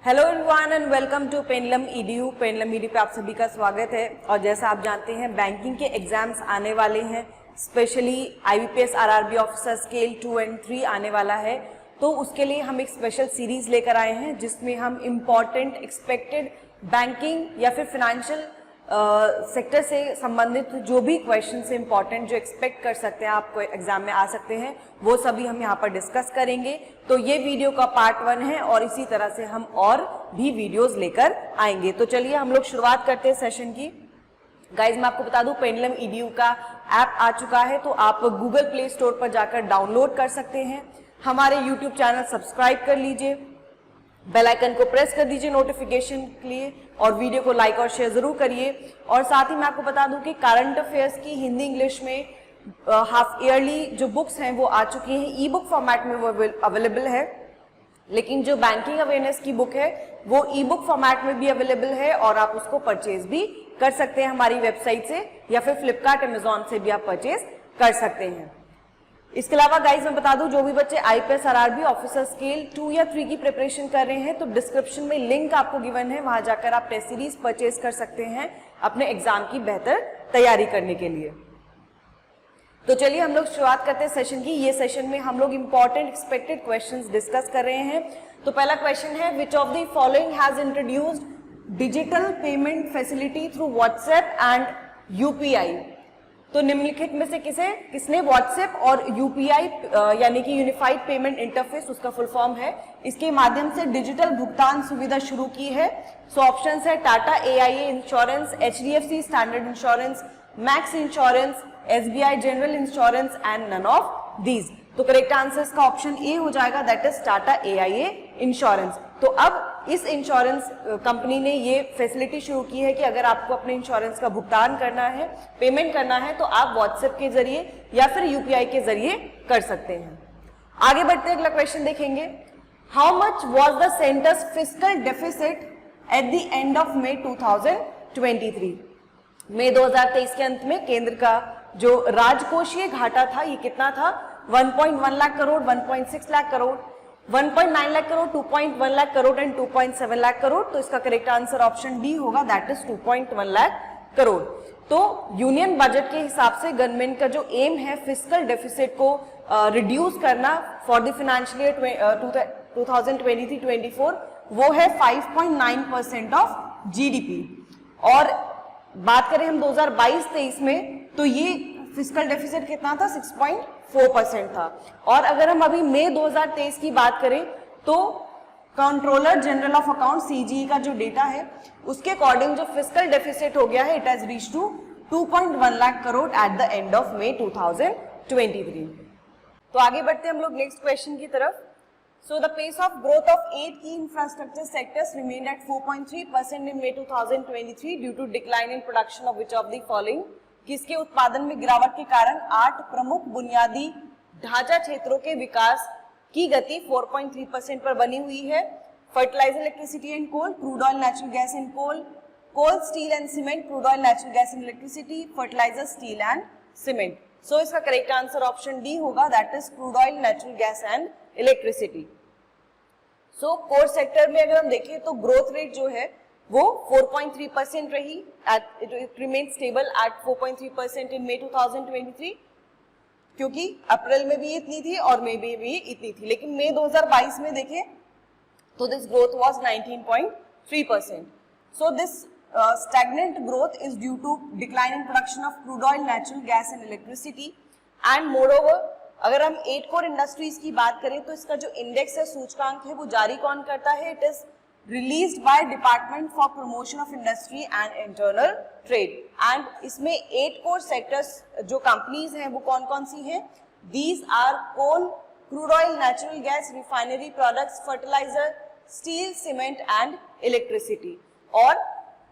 Hello everyone and welcome to pendulum EDU. Pendulum EDU पे आप सभी का स्वागत है। और जैसा आप जानते हैं बैंकिंग के एग्जाम्स आने वाले हैं, specially IBPS RRB officer scale 2 और 3 आने वाला है। तो उसके लिए हम एक स्पेशल सीरीज लेकर आए हैं जिसमें हम इम्पॉर्टेंट एक्सपेक्टेड बैंकिंग या फिर फाइनेंशियल सेक्टर से संबंधित जो भी क्वेश्चन से इम्पॉर्टेंट जो एक्सपेक्ट कर सकते हैं आपको एग्जाम में आ सकते हैं, वो सभी हम यहाँ पर डिस्कस करेंगे। तो ये वीडियो का पार्ट 1 है और इसी तरह से हम और भी वीडियोस लेकर आएंगे। तो चलिए हम लोग शुरुआत करते हैं सेशन की। गाइज मैं आपको बता दूं, पेंडलम ईडीयू का ऐप आ चुका है, तो आप गूगल प्ले स्टोर पर जाकर डाउनलोड कर सकते हैं। हमारे यूट्यूब चैनल सब्सक्राइब कर लीजिए, बेल आइकन को प्रेस कर दीजिए नोटिफिकेशन के लिए, और वीडियो को लाइक और शेयर जरूर करिए। और साथ ही मैं आपको बता दूं कि करंट अफेयर्स की हिंदी इंग्लिश में हाफ ईयरली जो बुक्स हैं वो आ चुकी हैं, ई बुक फॉर्मेट में वो अवेलेबल है। लेकिन जो बैंकिंग अवेयरनेस की बुक है वो ई बुक फॉर्मेट में भी अवेलेबल है और आप उसको परचेज भी कर सकते हैं हमारी वेबसाइट से, या फिर फ्लिपकार्ट अमेजॉन से भी आप परचेज कर सकते हैं। इसके अलावा गाइज मैं बता दूं, जो भी बच्चे आईपीएस आरआरबी ऑफिसर स्केल 2 या 3 की प्रिपरेशन कर रहे हैं तो डिस्क्रिप्शन में लिंक आपको गिवन है, वहां जाकर आप टेस्ट सीरीज परचेज कर सकते हैं अपने एग्जाम की बेहतर तैयारी करने के लिए। तो चलिए हम लोग शुरुआत करते हैं सेशन की। ये सेशन में हम लोग इंपॉर्टेंट एक्सपेक्टेड क्वेश्चंस डिस्कस कर रहे हैं। तो पहला क्वेश्चन है, विच of the following has introduced digital payment facility through WhatsApp and UPI. तो निम्नलिखित में से किसने व्हाट्सएप और यूपीआई यानी कि यूनिफाइड पेमेंट इंटरफेस, उसका फुल फॉर्म है, इसके माध्यम से डिजिटल भुगतान सुविधा शुरू की है। सो ऑप्शंस है Tata, AIA insurance, HDFC standard insurance, max insurance, SBI general insurance and none of these. तो करेक्ट आंसर इसका ऑप्शन ए हो जाएगा, that is Tata AIA insurance. तो अब इस इंश्योरेंस कंपनी ने ये फैसिलिटी शुरू की है कि अगर आपको अपने इंश्योरेंस का भुगतान करना है, पेमेंट करना है, तो आप व्हाट्सएप के जरिए या फिर यूपीआई के जरिए कर सकते हैं। आगे बढ़ते हैं, अगला क्वेश्चन देखेंगे। How much was the centres fiscal deficit eight the end of May 2023। मई 2023 के अंत में केंद्र का जो राजकोषीय घाटा था ये कितना था? 1.1 लाख करोड़, 1.6 लाख करोड़, 1.9 लाख करोड़, 2.1 लाख करोड़ एंड 2.7 लाख करोड़। तो इसका करेक्ट आंसर ऑप्शन डी होगा, दैट इज 2.1 लाख करोड़। तो यूनियन बजट के हिसाब से गवर्नमेंट का जो एम है फिस्कल डेफिसिट को रिड्यूस करना फॉर द फाइनेंशियल ईयर 2023-24, वो है 5.9% ऑफ जीडीपी। और बात करें हम 2022-23 में, तो ये फिस्कल डेफिसिट कितना था? 6.4% था। और अगर हम अभी मई 2023 की बात करें तो कंट्रोलर जनरल ऑफ अकाउंट सीजीई का जो डेटा है उसके अकॉर्डिंग जो फिस्कल डेफिसिट हो गया है, it has reached to 2.1 lakh crore at the end of May 2023। तो आगे बढ़ते हैं हम लोग नेक्स्ट क्वेश्चन की तरफ। So the pace of growth of 8 key infrastructure sectors remained at 4.3% in May 2023 due to decline in production of which of the following। किसके उत्पादन में गिरावट के कारण 8 प्रमुख बुनियादी ढांचा क्षेत्रों के विकास की गति 4.3% पर बनी हुई है? Fertiliser, electricity and coal, crude oil, natural gas and coal, coal, steel and cement, crude oil, natural gas and electricity, fertiliser, steel and cement. So इसका करेक्ट आंसर ऑप्शन डी होगा, that is crude oil, natural gas and electricity. So core sector में अगर हम देखें तो growth rate जो है वो 4.3% रही, इट रिमेन स्टेबल एट 4.3% इन मई 2023, क्योंकि अप्रैल में भी इतनी थी और मई में भी इतनी थी। लेकिन मई 2022 में देखें तो this growth was 19.3%। So this stagnant growth is due to decline in production of crude oil, natural gas and electricity, and moreover अगर हम 8 कोर इंडस्ट्रीज की बात करें तो इसका जो इंडेक्स है, सूचकांक है, वो जारी कौन करता है? It is released by department for promotion of industry and internal trade. And इसमें 8 कोर सेक्टर्स जो कंपनीज हैं वो कौन कौन सी हैं? These are coal, crude oil, natural gas, refinery products, fertiliser, steel, cement and electricity. और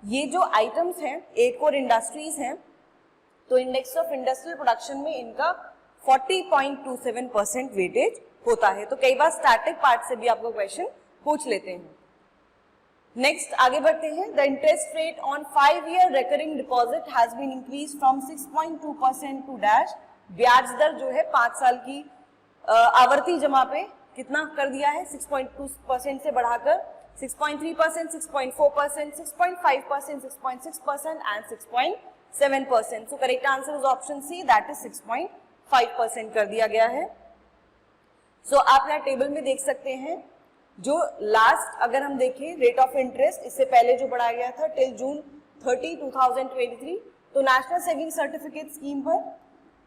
ये जो आइटम्स हैं 8 कोर इंडस्ट्रीज हैं, तो इंडेक्स ऑफ इंडस्ट्रियल प्रोडक्शन में इनका 40.27% वेटेज होता है। तो कई बार स्टैटिक पार्ट से भी आपको क्वेश्चन पूछ लेते हैं। नेक्स्ट आगे बढ़ते हैं। The interest rate on 5-year recurring deposit has been increase from 6.2% to dash. ब्याज दर जो है 5 साल की आवर्ती जमा पे कितना कर दिया है? 6.2% से बढ़ाकर 6.3%, 6.4%, 6.5%, 6.6% and 6.7%. So correct answer is option C, that is 6.5% कर दिया गया है. So आप यहाँ टेबल में देख सकते हैं जो लास्ट अगर हम देखें रेट ऑफ इंटरेस्ट इससे पहले जो बढ़ाया गया था टिल जून 30, 2023, तो नेशनल सेविंग सर्टिफिकेट स्कीम पर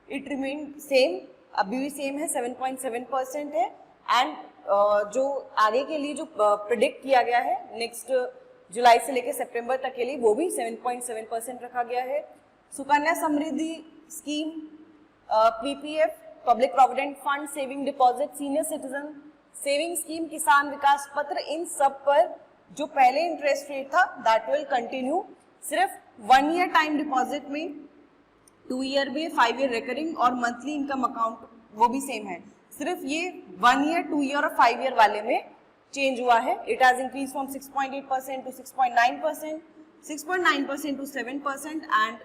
इट रिमेन सेम, अभी भी सेम है, 7.7% है. एंड जो आगे के लिए जो प्रिडिक्ट किया गया है नेक्स्ट जुलाई से लेकर सितंबर तक के लिए वो भी 7.7% रखा गया है. Sukanya Samriddhi scheme, PPF, public provident fund, saving deposit, senior citizen saving scheme, Kisan Vikas Patra, इन सब पर जो पहले इंटरेस्ट रेट था दैट विल कंटिन्यू. सिर्फ 1 ईयर टाइम डिपॉजिट में, 2 ईयर में, 5 ईयर रिकरिंग और मंथली इनकम अकाउंट वो भी सेम है. सिर्फ ये 1 ईयर, 2 ईयर और 5 ईयर वाले में चेंज हुआ है. It has increase from 6.8% to 6.9%, 6.9% to 7% and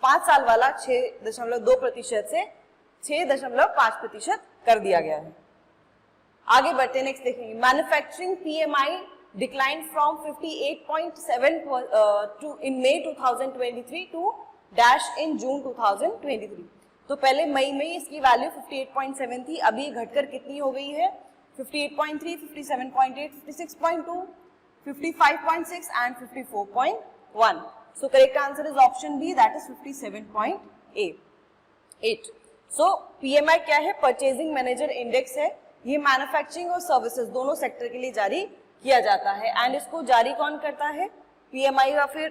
5 साल वाला 6.2% से 6.5% कर दिया गया है. आगे बढ़ते नेक्स्ट देखेंगे. Manufacturing PMI decline from 58.7 in May 2023 to dash in June 2023. तो पहले मई में इसकी वैल्यू 58.7 थी, अभी घटकर कितनी हो गई है 58.3, 57.8, 56.2, 55.6 and 54.1. So correct answer is option B, that is 57.8. So PMI क्या है? परचेजिंग मैनेजर इंडेक्स है. ये मैन्युफैक्चरिंग और सर्विसेज दोनों सेक्टर के लिए जारी किया जाता है. एंड इसको जारी कौन करता है? PMI या फिर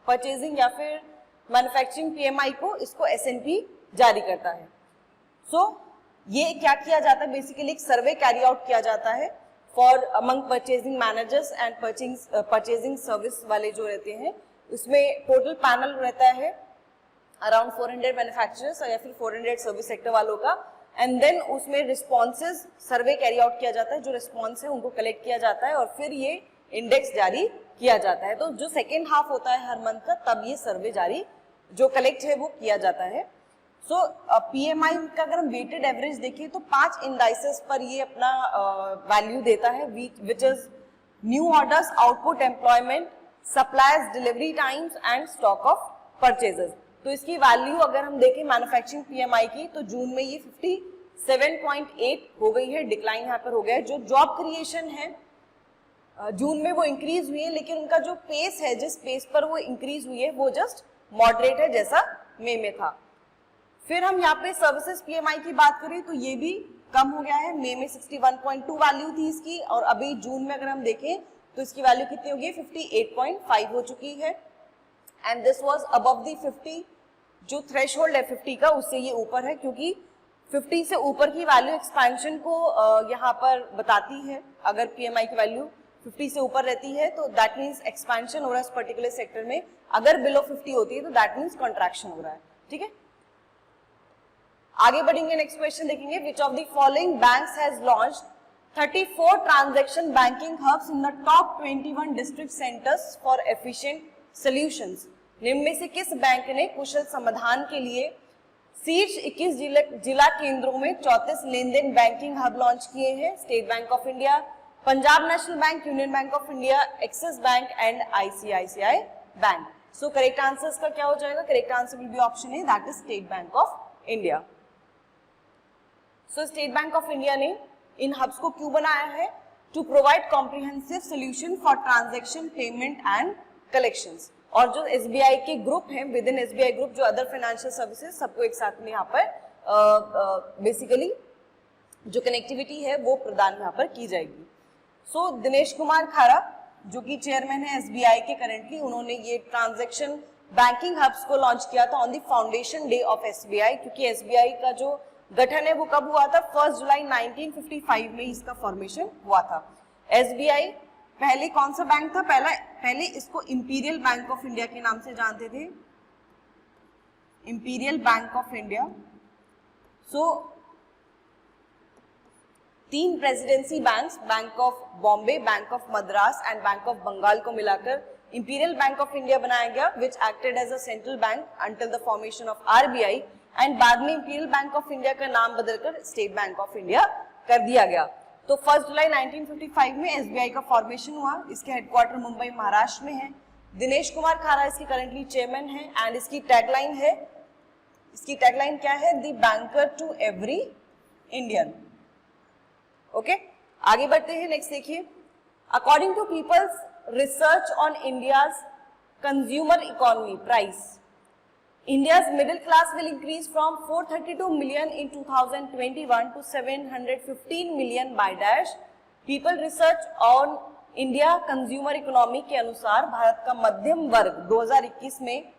परचेजिंग या फिर मैन्युफैक्चरिंग PMI को इसको S&P जारी करता है. ये क्या किया जाता है? बेसिकली एक सर्वे कैरी आउट किया जाता है for among purchasing managers and purchasing service वाले जो रहते हैं. उसमें टोटल पैनल रहता है अराउंड 400 मैन्युफैक्चरर्स या फिर 400 सर्विस सेक्टर वालों का. एंड देन उसमें रिस्पॉन्सेज सर्वे कैरी आउट किया जाता है. जो रिस्पॉन्स है उनको कलेक्ट किया जाता है और फिर ये इंडेक्स जारी किया जाता है. तो जो सेकेंड हाफ होता है हर मंथ का, तब ये सर्वे जारी जो कलेक्ट है वो किया जाता है. PMI का अगर हम वेटेड एवरेज देखें तो 5 इंडाइसेस पर ये अपना वैल्यू देता है, which is new orders, output, employment, suppliers, delivery times and stock of purchases. तो इसकी वैल्यू अगर हम देखें मैन्युफैक्चरिंग PMI की तो जून में ये 57.8 हो गई है, डिक्लाइन यहाँ पर हो गया है. जो जॉब क्रिएशन है जून में वो इंक्रीज हुई है, लेकिन उनका जो पेस है, जिस पेस पर वो इंक्रीज हुई है वो जस्ट मॉडरेट है जैसा मई में था. फिर हम यहाँ पे सर्विसेज PMI की बात करें तो ये भी कम हो गया है. मई में 61.2 वैल्यू थी इसकी और अभी जून में अगर हम देखें तो इसकी वैल्यू कितनी होगी? 58.5 हो चुकी है. And this was above the 50, जो थ्रेशहोल्ड है 50 का उससे ये ऊपर है, क्योंकि 50 से ऊपर की वैल्यू एक्सपेंशन को यहाँ पर बताती है. अगर PMI की वैल्यू 50 से ऊपर रहती है तो दैट मीन्स एक्सपेंशन हो रहा है इस पर्टिकुलर सेक्टर में. अगर बिलो 50 होती है तो दैट मीन्स कॉन्ट्रैक्शन हो रहा है. ठीक है, आगे बढ़ेंगे. नेक्स्ट क्वेश्चन देखेंगे. Which of the following banks has launched 34 transaction banking hubs in the top 21 district centres for efficient solutions. निम्न में से किस बैंक ने कुशल समाधान के लिए शीर्ष 21 जिला केंद्रों में 34 लेन देन बैंकिंग हब लॉन्च किए हैं? State Bank of India, Punjab National Bank, Union Bank of India, Axis Bank and ICICI Bank. So correct answers का क्या हो जाएगा? Correct answer will be option A, that is State Bank of India. So State Bank of India ने इन हब्स को क्यों बनाया है? To provide comprehensive solution for transaction, payment and collections. और जो SBI के ग्रुप हैं, विद इन SBI ग्रुप जो अदर फाइनेंशियल सर्विसेज सबको एक साथ में यहाँ पर बेसिकली जो कनेक्टिविटी है वो प्रदान यहाँ पर की जाएगी. सो दिनेश कुमार खारा जो कि चेयरमैन है SBI के करंटली, उन्होंने ये ट्रांजैक्शन बैंकिंग हब्स को लॉन्च किया था on the foundation day of SBI. क्योंकि SBI का जो गठन है वो कब हुआ था? 1 जुलाई 1955 में इसका फॉर्मेशन हुआ था. SBI पहले कौन सा बैंक था? पहले इसको इंपीरियल बैंक ऑफ इंडिया के नाम से जानते थे, Imperial Bank of India. So 3 presidency banks, Bank of Bombay, Bank of Madras and Bank of Bengal को मिलाकर इंपीरियल बैंक ऑफ इंडिया बनाया गया, which acted as a central bank until the formation of RBI. And बाद में इंपीरियल बैंक ऑफ इंडिया का नाम बदलकर state Bank of India कर दिया गया. तो 1 जुलाई 1955 में एसबीआई का फॉर्मेशन हुआ। इसके हेडक्वार्टर मुंबई महाराष्ट्र में है। दिनेश कुमार खारा इसके करंटली चेयरमैन है एंड इसकी टैगलाइन क्या है? The banker to every Indian. Okay, आगे बढ़ते हैं। नेक्स्ट देखिए, according to people's research on India's consumer economy price, India's middle class will increase from 432 million in 2021 to 715 million by dash. People research on India consumer economy के अनुसार भारत का मध्यम वर्ग 2021 में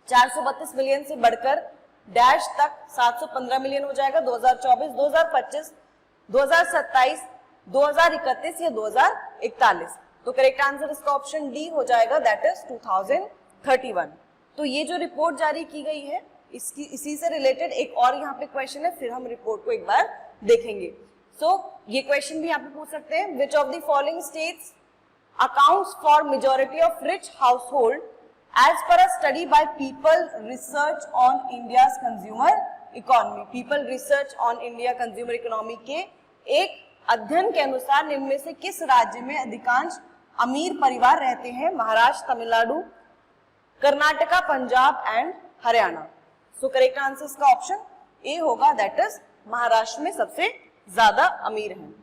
432 मिलियन से बढ़कर डैश तक 715 मिलियन हो जाएगा 2024, 2025, 2027, 2031 या 2041। तो करेक्ट आंसर इसका ऑप्शन डी हो जाएगा, दैट इज 2031। तो ये जो रिपोर्ट जारी की गई है इसी से रिलेटेड एक और यहाँ पे क्वेश्चन है, फिर हम रिपोर्ट को एक बार देखेंगे। ये क्वेश्चन भी यहाँ पे पूछ सकते हैं, which of the following states accounts for majority of rich household as per a study by people research on India's consumer economy. People research on India consumer economy के एक अध्ययन के अनुसार निम्न में से किस राज्य में अधिकांश अमीर परिवार रहते हैं? Maharashtra, Tamil Nadu, Karnataka, Punjab and Haryana. So correct answer इसका ऑप्शन ए होगा, दैट इज महाराष्ट्र में सबसे ज्यादा अमीर हैं।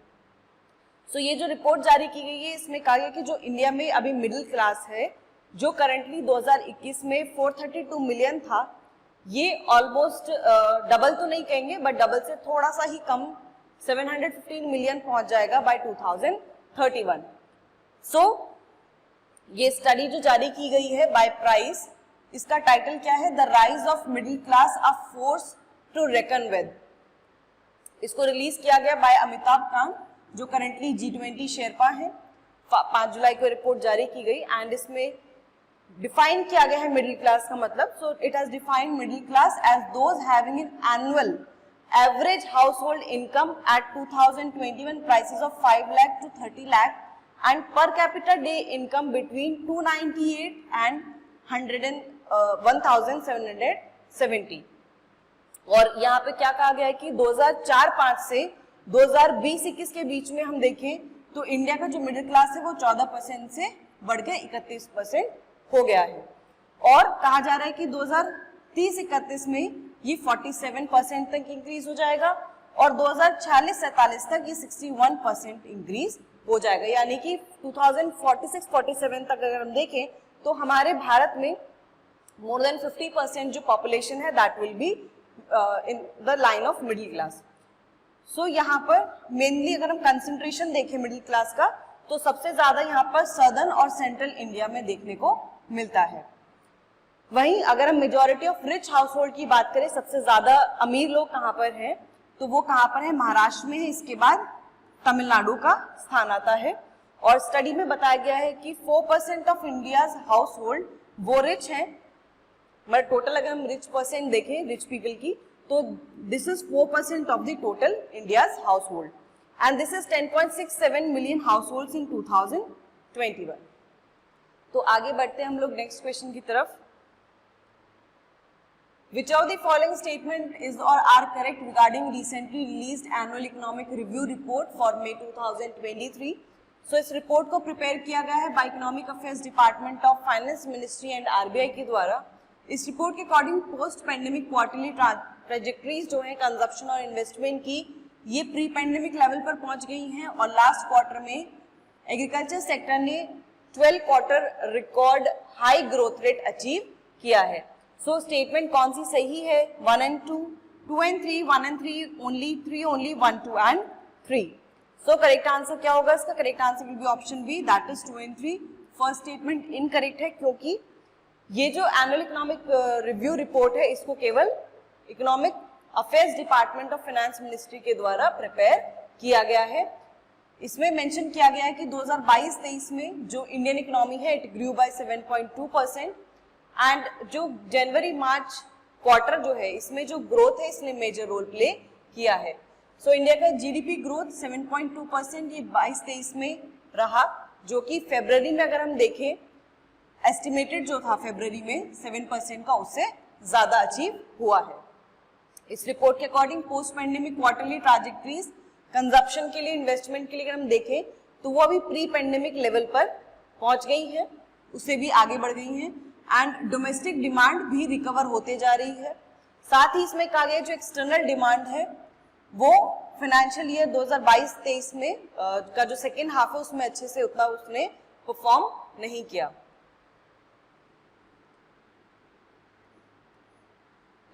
सो ये जो रिपोर्ट जारी की गई है इसमें कहा गया कि जो इंडिया में अभी मिडिल क्लास है जो करंटली 2021 में 432 मिलियन था, ये ऑलमोस्ट डबल तो नहीं कहेंगे बट डबल से थोड़ा सा ही कम 715 मिलियन पहुंच जाएगा बाय 2031। सो ये स्टडी जो जारी की गई है बाय प्राइस, इसका टाइटल क्या है? The rise of middle class a force to reckon with. इसको रिलीज किया गया बाय अमिताभ कांत जो करंटली G20 शेरपा है। 5 जुलाई को रिपोर्ट जारी की गई एंड इसमें डिफाइन किया गया है मिडिल क्लास का मतलब। So it has defined middle class as those having an annual average household income at 2021 prices of 5 lakh to 30 lakh and per capita day income between 298 and 1770। और यहाँ पे क्या कहा गया है कि 2004-5 से 2020-21 के बीच में हम देखें तो इंडिया का जो मिडिल क्लास है वो 14% से बढ़ के 31% हो गया है। और कहा जा रहा है कि 2030-31 में ये 47% तक इंक्रीज हो जाएगा और 2046-47 तक ये 61% इंक्रीज हो जाएगा। यानी कि 2046-47 तक अगर हम देखें तो हमारे भारत में मोर देन 50% जो पॉपुलेशन है that will be in the line of middle class. So यहाँ पर मेनली अगर हम कंसंट्रेशन देखें मिडिल क्लास का तो सबसे ज्यादा यहाँ पर सदर्न और सेंट्रल इंडिया में देखने को मिलता है। वहीं अगर हम majority of rich house hold की बात करें, सबसे ज्यादा अमीर लोग कहाँ पर हैं तो वो कहाँ पर है? महाराष्ट्र में है, इसके बाद तमिलनाडु का स्थान आता है। और स्टडी में बताया गया है कि 4% ऑफ इंडियाज हाउस होल्ड वो रिच हैं, मतलब टोटल अगर हम रिच परसेंट देखें रिच पीपल की तो this is 4% of the total India's house hold and this is 10.67 million house hold in 2021। तो आगे बढ़ते हैं हम लोग नेक्स्ट क्वेश्चन की तरफ। Which of the following statement is or are correct regarding recently released annual economic review report for May 2023? So इस report को प्रिपेयर किया गया है by economic affairs department of finance ministry and RBI के द्वारा। इस रिपोर्ट के according post pandemic quarterly trajectories जो है कंजप्शन और इन्वेस्टमेंट की ये प्री पेंडेमिक लेवल पर पहुंच गई हैं और लास्ट क्वार्टर में एग्रीकल्चर सेक्टर ने 12 quarter record high growth rate achieve किया है। सो स्टेटमेंट कौन सी सही है? 1 and 2, 2 and 3, 1 and 3 only, 3 only, 1, 2 and 3। So correct answer क्या होगा इसका? Correct answer will be option B, that is 2 and 3। First statement incorrect है क्योंकि ये जो एनुअल इकोनॉमिक रिव्यू रिपोर्ट है इसको केवल economic affairs department of finance ministry के द्वारा प्रिपेयर किया गया है। इसमें मेंशन किया गया है कि 2022-23 में जो इंडियन इकोनॉमी है इट ग्रू बाय 7.2% एंड जो जनवरी मार्च क्वार्टर जो है इसमें जो ग्रोथ है इसने मेजर रोल प्ले किया है। सो इंडिया का जीडीपी ग्रोथ 7.2% ये 22-23 में रहा, जो कि फरवरी में अगर हम देखें एस्टिमेटेड जो था फरवरी में 7% का उससे ज्यादा अचीव हुआ है। इस रिपोर्ट के according post pandemic quarterly trajectories consumption के लिए, इन्वेस्टमेंट के लिए अगर हम देखें तो वो अभी प्री पेंडेमिक लेवल पर पहुंच गई है, उससे भी आगे बढ़ गई हैं, एंड डोमेस्टिक डिमांड भी रिकवर होते जा रही है। साथ ही इसमें कहा गया जो एक्सटर्नल डिमांड है वो फाइनेंशियल ईयर 2022-23 में का जो सेकेंड हाफ है उसमें अच्छे से उतना उसने परफॉर्म नहीं किया।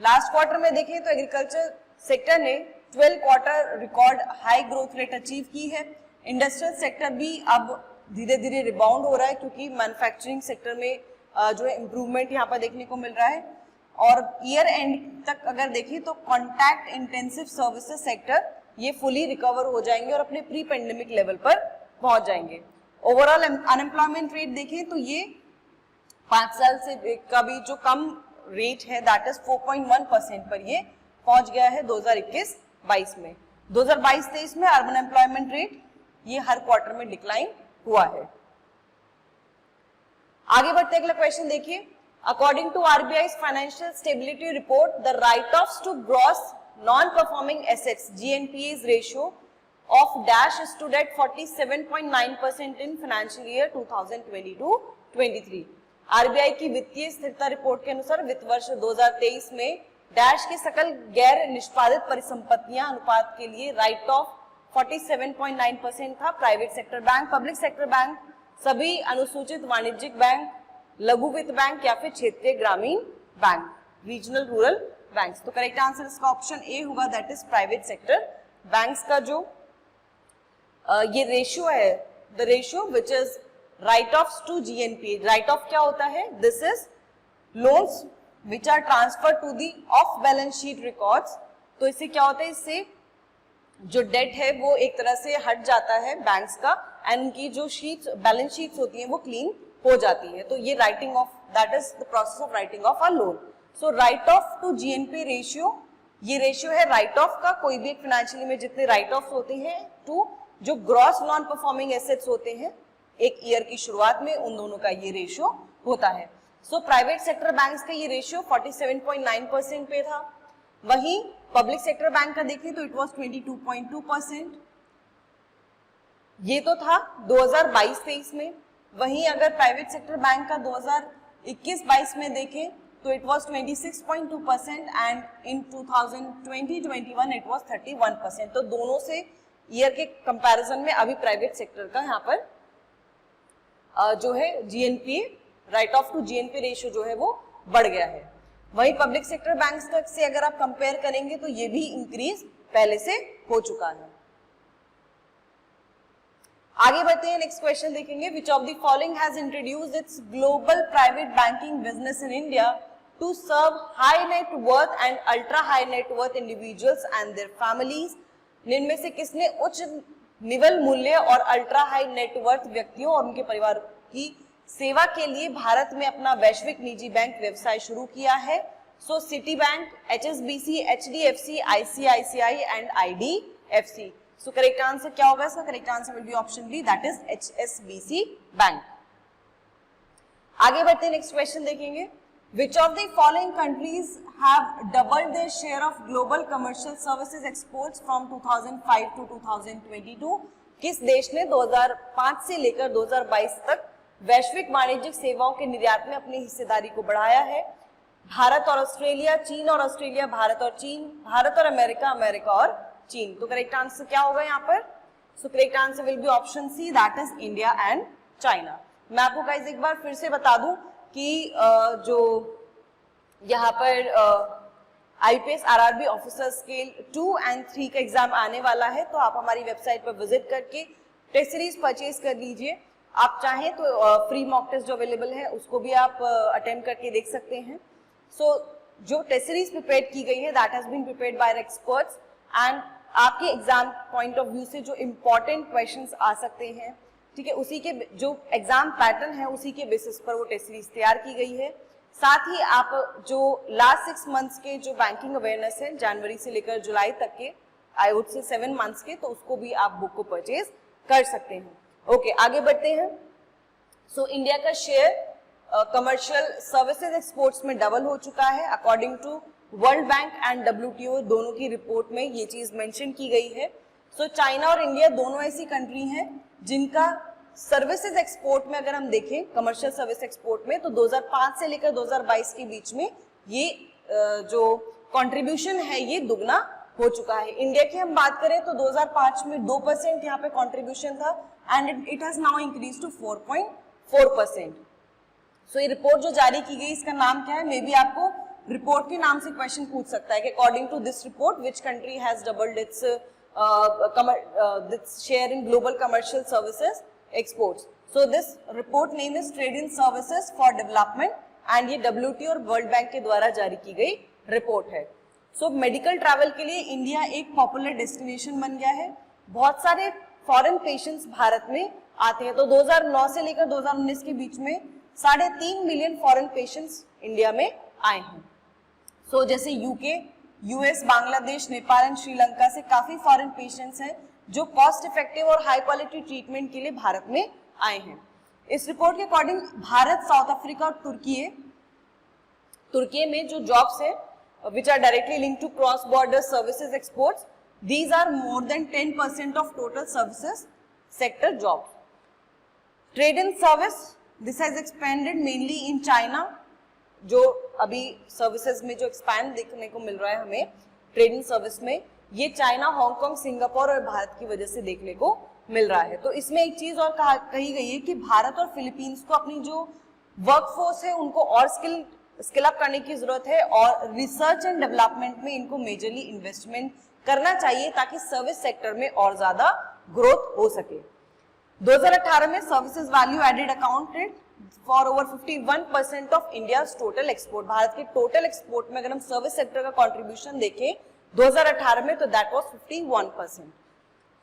लास्ट क्वार्टर में देखें तो एग्रीकल्चर सेक्टर ने 12 quarter record high growth rate achieve की है। इंडस्ट्रियल सेक्टर भी अब धीरे धीरे रिबाउंड हो रहा है क्योंकि मैन्युफैक्चरिंग सेक्टर में जो है इम्प्रूवमेंट यहाँ पर देखने को मिल रहा है। और ईयर एंड तक अगर देखें तो कॉन्टैक्ट इंटेंसिव सर्विसेज सेक्टर ये फुली रिकवर हो जाएंगे और अपने प्री पेंडेमिक लेवल पर पहुंच जाएंगे। ओवरऑल अनएम्प्लॉयमेंट रेट देखें तो ये 5 साल से का भी जो कम रेट है दैट इज 4.1% पर ये पहुंच गया है 2021-22 में। 2022-23 में अर्बन एम्प्लॉयमेंट रेट ये हर क्वार्टर में डिक्लाइन हुआ है। आगे बढ़ते अगला क्वेश्चन देखिए। According to RBI financial stability report the write offs to gross non performing assets GNPA's ratio of dash stood at 47.9% in financial year 2022-23। RBI की वित्तीय स्थिरता रिपोर्ट के अनुसार वित्त वर्ष 2023 में डैश के सकल गैर निष्पादित परिसंपत्तियां अनुपात के लिए राइट ऑफ 47.9% था। Private sector bank, public sector bank, सभी अनुसूचित वाणिज्यिक बैंक, लघु वित्त बैंक या फिर क्षेत्रीय ग्रामीण बैंक, रीजनल रूरल बैंक्स। तो करेक्ट आंसर इसका ऑप्शन ए होगा, that is private sector banks का जो ये रेशियो है, the ratio which is write off to GNPA। Write off क्या होता है? This is loans which are transfer to the off balance sheet records. तो इससे क्या होता है, इससे जो डेट है वो एक तरह से हट जाता है बैंक्स का एंड उनकी जो शीट्स बैलेंस शीट्स होती हैं वो क्लीन हो जाती है। तो ये writing off, that is the process of writing off a loan. So write off to GNPA ratio, ये रेशियो है राइट ऑफ का, कोई भी एक फाइनेंशियल में जितने राइट ऑफ होते हैं टू जो ग्रॉस नॉन परफॉर्मिंग एसेट्स होते हैं एक ईयर की शुरुआत में, उन दोनों का ये रेशियो होता है। सो प्राइवेट सेक्टर बैंक्स का ये रेशियो 47.9% पे था। वहीं पब्लिक सेक्टर बैंक का देखें तो इट वाज 22.2%। ये तो था 2022-23 में। वहीं अगर प्राइवेट सेक्टर बैंक का 2021-22 में देखें तो it was 26.2% and in 2020-21 it was 31%। तो दोनों से ईयर के कंपैरिजन में अभी प्राइवेट सेक्टर का यहाँ पर जो है GNPA, write off to GNPA ratio जो है वो बढ़ गया है। वहीं पब्लिक सेक्टर बैंक्स से अगर आप कंपेयर करेंगे तो ये भी इंक्रीज पहले से हो चुका है। आगे बढ़ते हैं, नेक्स्ट क्वेश्चन देखेंगे। Which of the following has introduced its global private banking business in India to serve high net worth and ultra high net worth individuals and their families. इनमें से किसने उच्च निवल मूल्य और अल्ट्रा हाई नेटवर्थ व्यक्तियों और उनके परिवार की सेवा के लिए भारत में अपना वैश्विक निजी बैंक व्यवसाय शुरू किया है? So Citibank, HSBC, HDFC, ICICI and IDFC। So correct answer क्या होगा इसका? Correct answer will be option B, that is HSBC bank. आगे बढ़ते हैं, नेक्स्ट क्वेश्चन देखेंगे। Which of the following countries have doubled their share of global commercial services exports from 2005 to 2022? किस देश ने 2005 से लेकर 2022 तक वैश्विक वाणिज्यिक सेवाओं के निर्यात में अपनी हिस्सेदारी को बढ़ाया है? भारत और ऑस्ट्रेलिया, चीन और ऑस्ट्रेलिया, भारत और चीन, भारत और अमेरिका, अमेरिका और चीन। तो करेक्ट आंसर क्या होगा यहाँ पर? So correct answer will be option C, that is India and China. मैं आपको गाइस एक बार फिर से बता दूं कि जो यहाँ पर IPS RRB ऑफिसर स्केल 2 और 3 का एग्जाम आने वाला है, तो आप हमारी वेबसाइट पर विजिट करके टेस्ट सीरीज परचेज कर लीजिए। आप चाहें तो फ्री मॉक टेस्ट जो अवेलेबल है उसको भी आप अटेम्प्ट करके देख सकते हैं। सो जो टेस्ट सीरीज प्रिपेयर की गई है that has been prepared by experts and आपके एग्जाम पॉइंट ऑफ व्यू से जो इम्पोर्टेंट क्वेश्चंस आ सकते हैं, ठीक है, उसी के जो एग्जाम पैटर्न है उसी के बेसिस पर वो टेस्ट सीरीज तैयार की गई है। साथ ही आप जो लास्ट 6 मंथ्स के जो बैंकिंग अवेयरनेस है जनवरी से लेकर जुलाई तक के, आई वुड से 7 मंथ्स के, तो उसको भी आप बुक को परचेज कर सकते हैं। ओके, आगे बढ़ते हैं। सो इंडिया का शेयर कमर्शियल सर्विसेज एक्सपोर्ट्स में डबल हो चुका है according to World Bank and WTO दोनों की रिपोर्ट में ये चीज मेंशन की गई है। सो चाइना और इंडिया दोनों ऐसी कंट्री हैं जिनका सर्विसेज एक्सपोर्ट में अगर हम देखें, कमर्शियल सर्विस एक्सपोर्ट में, तो 2005 से लेकर 2022 के बीच में ये जो कंट्रीब्यूशन है ये दुगना हो चुका है। इंडिया की हम बात करें तो 2005 में 2% यहाँ पे कंट्रीब्यूशन था and it has now increase to 4.4%। So ये रिपोर्ट जो जारी की गई इसका नाम क्या है? मे बी आपको रिपोर्ट के नाम से क्वेश्चन पूछ सकता है कि according to this report which country has doubled its share in global commercial services exports. So this report name is trade in services for development and ये WTO और वर्ल्ड बैंक के द्वारा जारी की गई रिपोर्ट है। सो मेडिकल ट्रैवल के लिए इंडिया एक पॉपुलर डेस्टिनेशन बन गया है। बहुत सारे फॉरेन पेशेंट्स भारत में आते हैं। तो 2009 से लेकर 2019 के बीच में 3.5 मिलियन फॉरेन पेशेंट्स इंडिया में आए हैं। सो जैसे UK, US, Bangladesh, Nepal and Sri Lanka से काफी फॉरेन पेशेंट्स हैं जो कॉस्ट इफेक्टिव और हाई क्वालिटी ट्रीटमेंट के लिए भारत में आए हैं। इस रिपोर्ट के अकॉर्डिंग भारत, साउथ अफ्रीका और तुर्की में जो जॉब्स है which are directly linked to cross border services exports, these are more than 10% of total services sector jobs. Trade and service, this has expanded mainly in China, जो अभी services में जो expand देखने को मिल रहा है हमें ट्रेड एंड सर्विस में, ये चाइना, हांगकांग, सिंगापुर और भारत की वजह से देखने को मिल रहा है। तो इसमें एक चीज और कही गई है कि भारत और फिलीपींस को अपनी जो वर्कफोर्स है उनको और स्किल अप करने की जरूरत है और रिसर्च एंड डेवलपमेंट में इनको मेजरली इन्वेस्टमेंट करना चाहिए ताकि सर्विस सेक्टर में और ज्यादा ग्रोथ हो सके। 2018 में services value added accounted for over 51% of India's total export. भारत के टोटल एक्सपोर्ट में अगर हम सर्विस सेक्टर का कंट्रीब्यूशन देखें 2018 में तो that was 51%।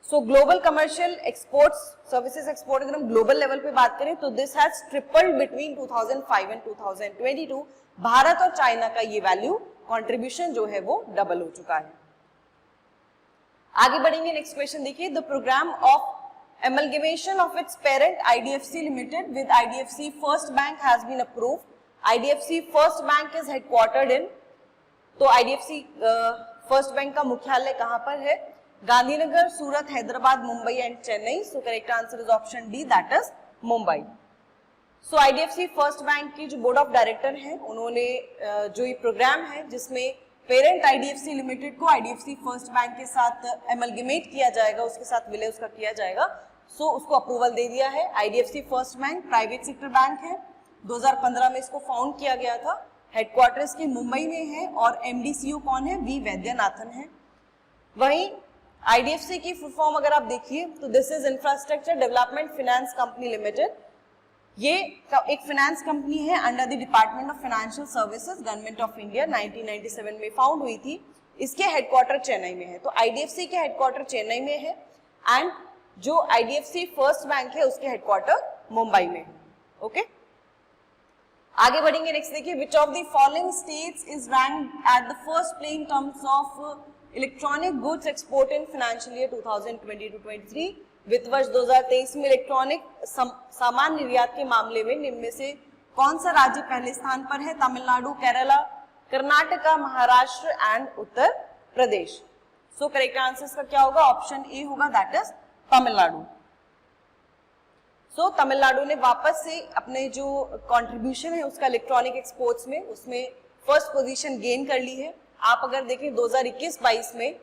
So global commercial exports, services export अगर हम ग्लोबल लेवल पे बात करें तो this has tripled between 2005 and 2022। Bharat और चाइना का ये वैल्यू कंट्रीब्यूशन जो है वो डबल हो चुका है। आगे बढ़ेंगे, नेक्स्ट क्वेश्चन देखिए। The program of amalgamation of its parent IDFC Limited with IDFC First Bank has been approved. IDFC First Bank is headquartered in, तो IDFC First Bank का मुख्यालय कहाँ पर है? Gandhinagar, Surat, Hyderabad, Mumbai and Chennai. So correct answer is option D, that is Mumbai. So IDFC first bank की जो board of director हैं उन्होंने जो ये प्रोग्राम है जिसमें पेरेंट IDFC लिमिटेड को IDFC फर्स्ट बैंक के साथ एमलगेमेट किया जाएगा, उसके साथ विलय उसका किया जाएगा, सो उसको अप्रूवल दे दिया है। IDFC first bank private sector bank है, 2015 में इसको फाउंड किया गया था, हेडक्वार्टर इसके मुंबई में है और MD CEO कौन है? वी वैद्यनाथन है। वहीं IDFC की फुल फॉर्म अगर आप देखिए तो this is infrastructure development finance company limited. ये एक फाइनेंस कंपनी है under the department of financial services, government of India, 1997 में फाउंड हुई थी। इसके हेडक्वार्टर चेन्नई में है, तो IDFC के हेडक्वार्टर चेन्नई में है एंड जो IDFC फर्स्ट बैंक है उसके हेडक्वार्टर मुंबई में है। ओके, आगे बढ़ेंगे, नेक्स्ट देखिए। Which of the following states is ranked at the first place in terms of electronic goods export in financial year 2022-23। वित्त वर्ष 2023 में इलेक्ट्रॉनिक सामान निर्यात के मामले में निम्न में से कौन सा राज्य पहले स्थान पर है? Tamil Nadu, Kerala, Karnataka, Maharashtra and Uttar Pradesh. So correct answer का क्या होगा? ऑप्शन ए होगा, दैट इज तमिलनाडु। सो तमिलनाडु ने वापस से अपने जो कंट्रीब्यूशन है उसका इलेक्ट्रॉनिक एक्सपोर्ट्स में उसमें फर्स्ट पोजीशन गेन कर ली है। आप अगर देखें 2021-22 में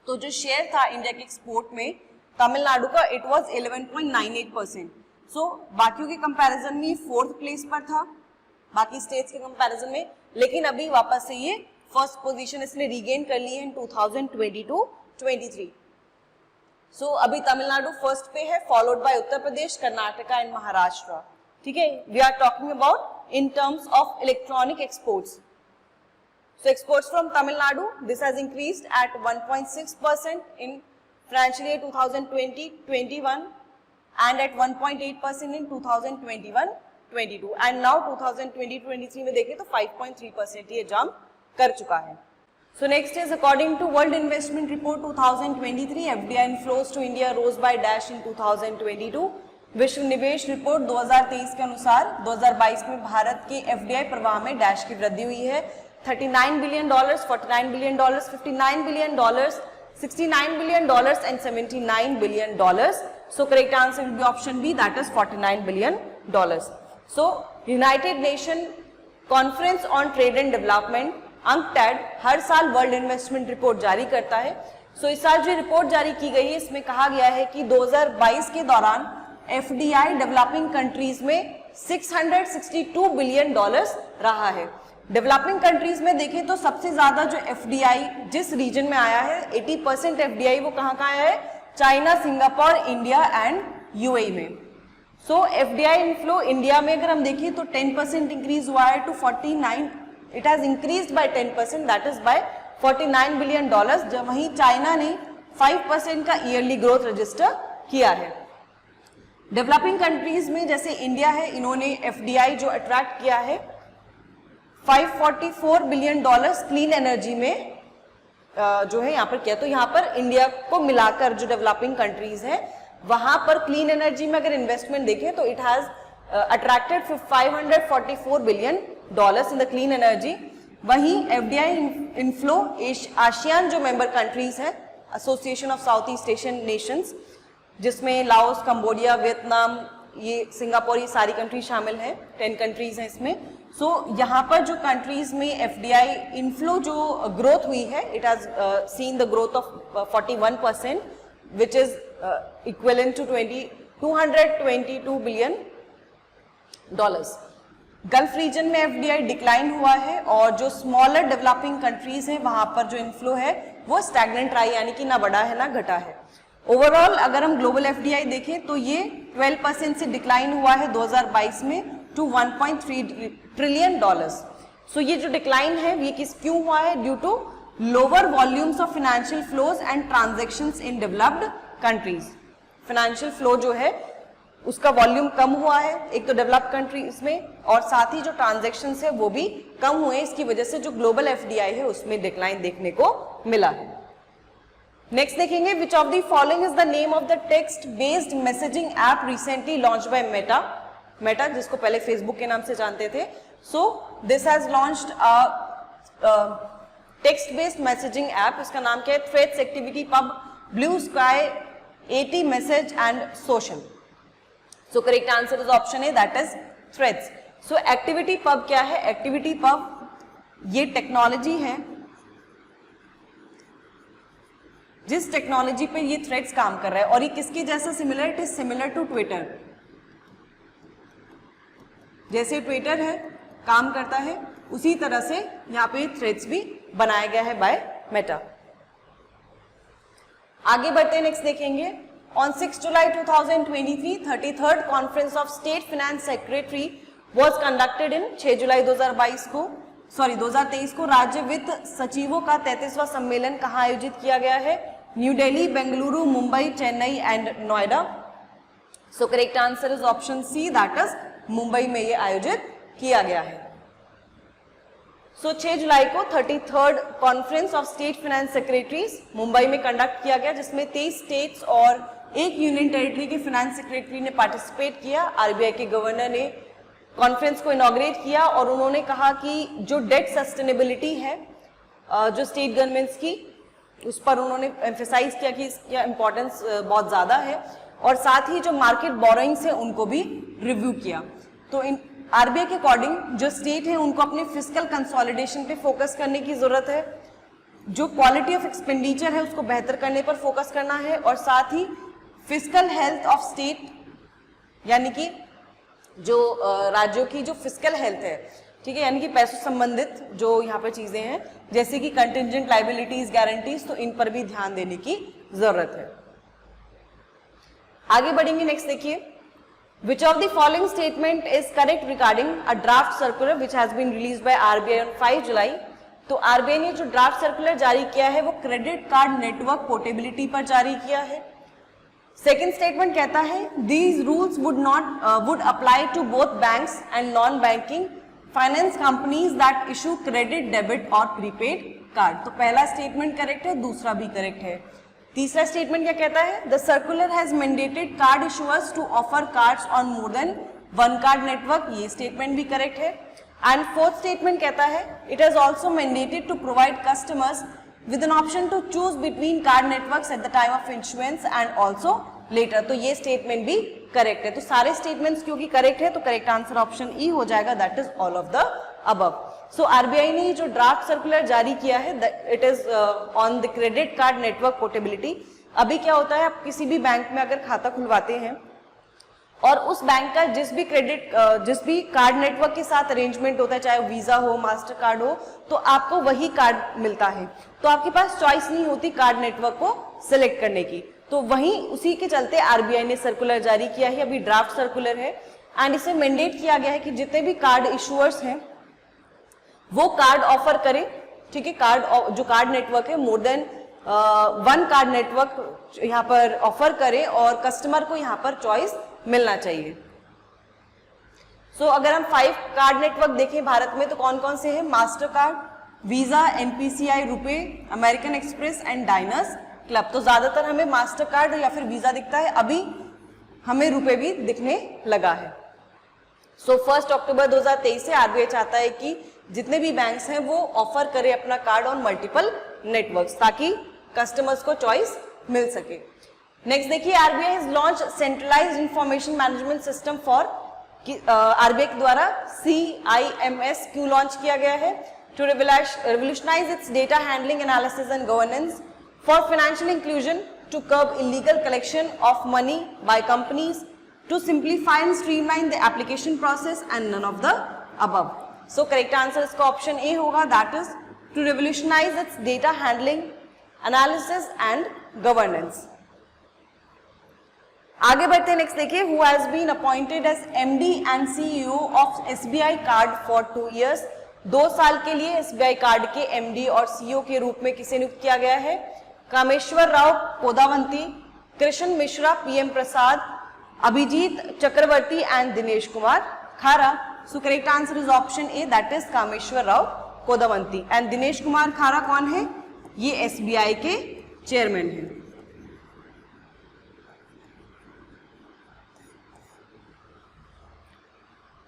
तो जो शेयर था इंडिया के एक्सपोर्ट में तमिलनाडु का इट वाज 11.98%। सो बाकियों के कंपैरिजन में 4th प्लेस पर था बाकी स्टेट्स के कंपैरिजन में, लेकिन अभी वापस से ये फर्स्ट पोजीशन इसने रीगेन कर ली है इन 2022-23। सो अभी तमिलनाडु फर्स्ट पे है, followed by Uttar Pradesh, Karnataka and Maharashtra. ठीक है, we are talking about in terms of electronic exports. So exports from Tamil Nadu, this has increased at 1.6% in financial year 2020-21 and at 1.8% in 2021-22 and now 2020-23 में देखें तो 5.3% ये जंप कर चुका है। So next is according to World Investment Report 2023, FDI inflows to India rose by dash in 2022। विश्व निवेश report 2023 के अनुसार 2022 में भारत के FDI प्रवाह में डैश की वृद्धि हुई है। $39 billion, $49 billion, $59 billion, $69 billion and $79 billion. So correct answer will be option B, that is $49 billion. So United Nation Conference on Trade and Development UNCTAD हर साल वर्ल्ड इन्वेस्टमेंट रिपोर्ट जारी करता है. सो इस साल जो रिपोर्ट जारी की गई है इसमें कहा गया है कि 2022 के दौरान FDI डेवलपिंग कंट्रीज में $662 बिलियन रहा है. डेवलपिंग कंट्रीज में देखें तो सबसे ज्यादा जो FDI जिस रीजन में आया है 80% FDI वो कहाँ आया है? China, Singapore, India and UAE में. सो FDI इनफ्लो इंडिया में अगर हम देखें तो 10% इंक्रीज हुआ है to 49. It has increased by 10%, that is by $49 billion. जब वहीं चाइना ने 5% का ईयरली ग्रोथ रजिस्टर किया है. डेवलपिंग कंट्रीज में जैसे इंडिया है, इन्होंने FDI जो अट्रैक्ट किया है $544 बिलियन क्लीन एनर्जी में जो है यहाँ पर किया. तो यहाँ पर इंडिया को मिलाकर जो डेवलपिंग कंट्रीज है वहां पर क्लीन एनर्जी में अगर इन्वेस्टमेंट देखें तो it has attracted $544 billion in the clean energy. वहीं FDI इनफ्लो आसियान जो मेंबर कंट्रीज है, association of south east Asian Nations, जिसमें लाओस, कंबोडिया, वियतनाम, ये सिंगापुर, ये सारी कंट्रीज शामिल हैं, 10 कंट्रीज हैं इसमें. सो यहाँ पर जो कंट्रीज में FDI इनफ्लो जो ग्रोथ हुई है, it has seen the growth of 41% which is equivalent to $222 billion. Gulf region में FDI डिक्लाइन हुआ है और जो स्मॉलर डेवलपिंग कंट्रीज हैं वहां पर जो इनफ्लो है वो स्टैग्नेंट रहा है, यानी कि ना बढ़ा है ना घटा है. ओवरऑल अगर हम ग्लोबल FDI देखें तो ये 12% से डिक्लाइन हुआ है 2022 में टू $1.3 ट्रिलियन. सो ये जो डिक्लाइन है ये क्यों हुआ है? Due to lower volumes of financial flows and transactions in developed countries. Financial flow जो है उसका वॉल्यूम कम हुआ है एक तो डेवलप्ड कंट्रीज में, और साथ ही जो ट्रांजैक्शंस है वो भी कम हुए. इसकी वजह से जो ग्लोबल FDI है उसमें डिक्लाइन देखने को मिला है. नेक्स्ट देखेंगे, which of the following is the name of the text based messaging app recently launch by Meta, जिसको पहले फेसबुक के नाम से जानते थे. So this has launched a text based messaging app. इसका नाम क्या है? Threads, activity pub, blue sky, AT message and social. So correct answer is option A, that is threads. So activity pub क्या है? एक्टिविटी पब ये technology है जिस technology पे ये थ्रेड्स काम कर रहा है, और ये किसके जैसा similar? It is similar to Twitter. जैसे ट्विटर है काम करता है उसी तरह से यहाँ पे थ्रेड्स भी बनाया गया है बाय मेटा. आगे बढ़ते हैं, नेक्स्ट देखेंगे. On 6 July 2023, 33rd Conference of State Finance Secretary was conducted in 6 जुलाई 2023 को राज्य वित्त सचिवों का 33वां सम्मेलन कहाँ आयोजित किया गया है? New Delhi, Bengaluru, Mumbai, Chennai and Noida. So correct answer is option C, that is Mumbai में ये आयोजित किया गया है. सो 6 जुलाई को 33rd conference of state finance secretaries Mumbai में कंडक्ट किया गया, जिसमें 23 स्टेट्स और एक यूनियन टेरिटरी के फाइनेंस सेक्रेटरी ने पार्टिसिपेट किया. RBI के गवर्नर ने कॉन्फ्रेंस को इनॉग्रेट किया और उन्होंने कहा कि जो डेट सस्टेनेबिलिटी है जो स्टेट गवर्नमेंट्स की, उस पर उन्होंने एम्फेसाइज किया कि इसका इंपॉर्टेंस बहुत ज्यादा है, और साथ ही जो मार्केट बोरोइंग्स है उनको भी रिव्यू किया. तो इन RBI के अकॉर्डिंग जो स्टेट है उनको अपने फिस्कल कंसोलिडेशन पे फोकस करने की जरूरत है, जो क्वालिटी ऑफ एक्सपेंडिचर है उसको बेहतर करने पर फोकस करना है, और साथ ही फिस्कल हेल्थ ऑफ स्टेट, यानी कि जो राज्यों की जो फिस्कल हेल्थ है, ठीक है, यानी कि पैसों संबंधित जो यहाँ पर चीजें हैं जैसे कि कंटिंजेंट लायबिलिटीज, गारंटीज, तो इन पर भी ध्यान देने की जरूरत है. आगे बढ़ेंगे, नेक्स्ट देखिए. Which of the following statement is correct regarding a draft circular which has been released by RBI on 5 July? तो RBI ने जो ड्राफ्ट सर्कुलर जारी किया है वो क्रेडिट कार्ड नेटवर्क पोर्टेबिलिटी पर जारी किया है. सेकेंड स्टेटमेंट कहता है these rules would apply to both banks and non-banking finance companies that issue credit, debit और prepaid card. तो पहला स्टेटमेंट करेक्ट है, दूसरा भी करेक्ट है. तीसरा स्टेटमेंट क्या कहता है? The circular has mandated card issuers to offer cards on more than one card network. ये स्टेटमेंट भी करेक्ट है. एंड फोर्थ स्टेटमेंट कहता है it has also mandated to provide customers with an option to choose between card networks at the time of issuance and also later। तो ये statement भी correct है। तो सारे स्टेटमेंट्स क्योंकि करेक्ट है तो करेक्ट आंसर ऑप्शन ई हो जाएगा, that is all of the above. So RBI ने जो ड्राफ्ट सर्कुलर जारी किया है it is on the credit card network portability. अभी क्या होता है, आप किसी भी बैंक में अगर खाता खुलवाते हैं और उस बैंक का जिस भी कार्ड नेटवर्क के साथ अरेंजमेंट होता है, चाहे वीजा हो, मास्टर कार्ड हो, तो आपको वही कार्ड मिलता है। तो आपके पास चॉइस नहीं होती कार्ड नेटवर्क को सिलेक्ट करने की। तो वहीं उसी के चलते आरबीआई ने सर्कुलर जारी किया है, अभी ड्राफ्ट सर्कुलर है, एंड इसे मैंडेट किया गया है कि जितने भी कार्ड इशुअर्स हैं वो कार्ड ऑफर करें, ठीक है। जो कार्ड नेटवर्क है मोर देन वन कार्ड नेटवर्क यहाँ पर ऑफर करें और कस्टमर को यहाँ पर चॉइस मिलना चाहिए। सो अगर हम 5 कार्ड नेटवर्क देखें भारत में तो कौन कौन से हैं, Mastercard, Visa, NPCI, RuPay, American Express and Diners Club. तो ज्यादातर हमें मास्टर कार्ड या फिर वीजा दिखता है, अभी हमें रुपए भी दिखने लगा है। सो 1 अक्टूबर 2023 से आरबीआई चाहता है कि जितने भी बैंक्स हैं वो ऑफर करें अपना कार्ड ऑन मल्टीपल नेटवर्क्स ताकि कस्टमर्स को चॉइस मिल सके। नेक्स्ट देखिए, RBI has launch centralised information management system for, RBI के द्वारा CIMS क्यों लॉन्च किया गया है, to revolutionize its data handling, analysis and governance for financial inclusion, to curb illegal collection of money by companies, to simplify and streamline the application process and none of the above। So correct answer इसका option A होगा, that is to revolutionize its data handling, analysis and governance। आगे बढ़ते हैं, next देखिए, who has been appointed as MD and CEO of SBI Card for 2 years। 2 साल के लिए SBI card के MD और CEO के रूप में किसे नियुक्त किया गया है, Kameshwar Rao Kodavanti, Krishna Mishra, PM Prasad, Abhijit Chakraborty and Dinesh Kumar Khara. So correct answer is option A, that is Kameshwar Rao Kodavanti. And Dinesh Kumar Khara कौन है, ये SBI के चेयरमैन हैं।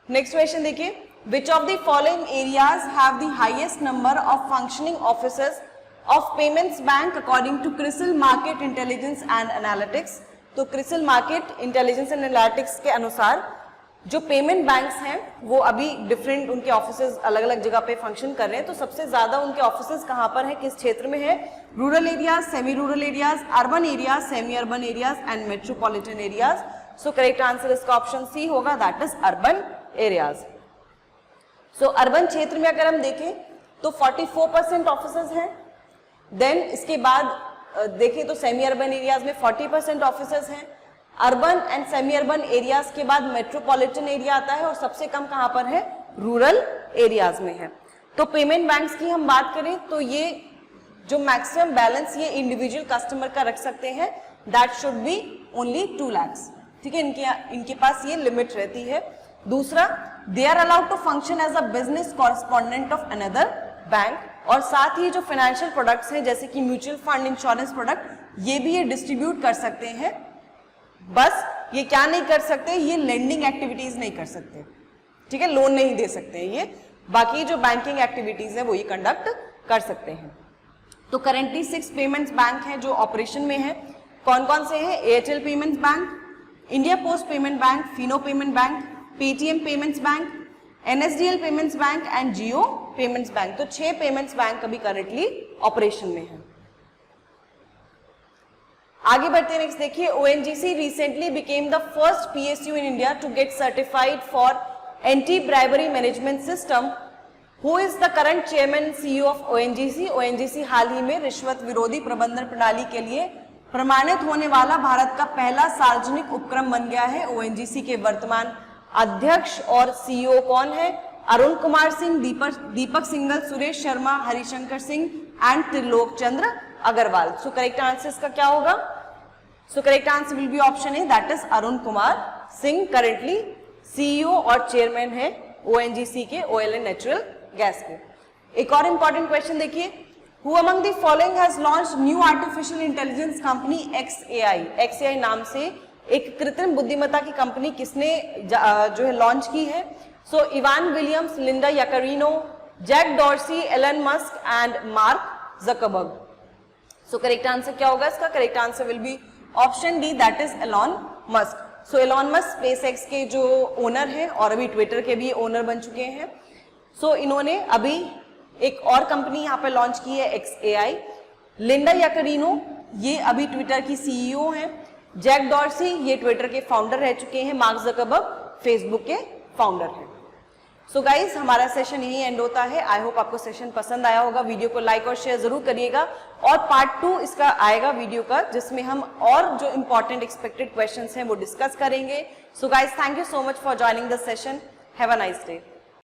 नेक्स्ट क्वेश्चन देखिए, which of the following areas have the highest number of functioning officers of payments bank according to CRISIL market intelligence and analytics. तो CRISIL market intelligence and analytics के अनुसार जो पेमेंट बैंक्स हैं वो अभी डिफरेंट उनके ऑफिसेज अलग अलग जगह पे फंक्शन कर रहे हैं। तो सबसे ज्यादा उनके ऑफिसेज कहाँ पर है, किस क्षेत्र में है, rural areas, semi rural areas, urban areas, semi urban areas and metropolitan areas. So correct answer इसका ऑप्शन सी होगा, that is urban areas. So urban क्षेत्र में अगर हम देखें तो 44% ऑफिसेज हैं। देन इसके बाद देखें तो सेमी अर्बन एरियाज में 40% ऑफिसेज हैं। Urban and semi urban areas के बाद मेट्रोपॉलिटन एरिया आता है और सबसे कम कहां पर है, रूरल एरियाज में है। तो पेमेंट बैंक्स की हम बात करें तो ये जो मैक्सिमम बैलेंस ये इंडिविजुअल कस्टमर का रख सकते हैं, that should be only 2 lakh, ठीक है, इनके पास ये लिमिट रहती है। दूसरा, they are allowed to function as a business correspondent of another bank, और साथ ही जो फाइनेंशियल प्रोडक्ट्स हैं जैसे कि म्यूचुअल फंड, इंश्योरेंस प्रोडक्ट, ये भी ये डिस्ट्रीब्यूट कर सकते हैं। बस ये क्या नहीं कर सकते, ये लेंडिंग एक्टिविटीज नहीं कर सकते, ठीक है, लोन नहीं दे सकते हैं ये, बाकी जो बैंकिंग एक्टिविटीज है वो ये कंडक्ट कर सकते हैं। तो करेंटली 6 पेमेंट्स बैंक हैं जो ऑपरेशन में है। कौन कौन से हैं, Airtel payments bank, India post payment bank, Fino payment bank, Paytm payments bank, NSDL payments bank and Jio payments bank. तो 6 पेमेंट्स बैंक अभी करेंटली ऑपरेशन में है। आगे बढ़ते हैं, नेक्स्ट देखिए, ONGC recently became the first PSU in India to get certified for anti bribery management system. Who is the current chairman CEO of ONGC। ONGC हाल ही में रिश्वत विरोधी प्रबंधन प्रणाली के लिए प्रमाणित होने वाला भारत का पहला सार्वजनिक उपक्रम बन गया है। ONGC के वर्तमान अध्यक्ष और CEO कौन है, Arun Kumar Singh, Deepak Singhal, Suresh Sharma, Harishankar Singh and Trilok Chandra Agarwal. So correct answer इसका क्या होगा, so correct answer will be option A, that is Arun Kumar Singh, currently CEO और चेयरमैन है ONGC के ऑयल एंड नेचुरल गैस के। एक और इंपॉर्टेंट क्वेश्चन देखिए, who among the following has launched new artificial intelligence company XAI। XAI नाम से एक कृत्रिम बुद्धिमत्ता की कंपनी किसने जो है लॉन्च की है। So Evan Williams, Linda Yaccarino, Jack Dorsey, Elon Musk and Mark Zuckerberg. So correct answer क्या होगा इसका? Correct answer will be option D, that is Elon Musk. So Elon Musk SpaceX के जो ओनर हैं और अभी ट्विटर के भी ओनर बन चुके हैं। सो इन्होंने अभी एक और कंपनी यहाँ पे लॉन्च की है XAI। लिंडा याकरिनो ये अभी ट्विटर की सीईओ हैं। जैक डॉर्सी ये ट्विटर के फाउंडर रह चुके हैं। मार्क ज़करबर्ग फेसबुक के फाउंडर हैं। सो गाइज हमारा सेशन यही एंड होता है। आई होप आपको सेशन पसंद आया होगा। वीडियो को लाइक और शेयर जरूर करिएगा और पार्ट 2 इसका आएगा वीडियो का, जिसमें हम और जो इंपॉर्टेंट एक्सपेक्टेड क्वेश्चंस हैं वो डिस्कस करेंगे। So guys thank you so much for joining this session. Have a nice day.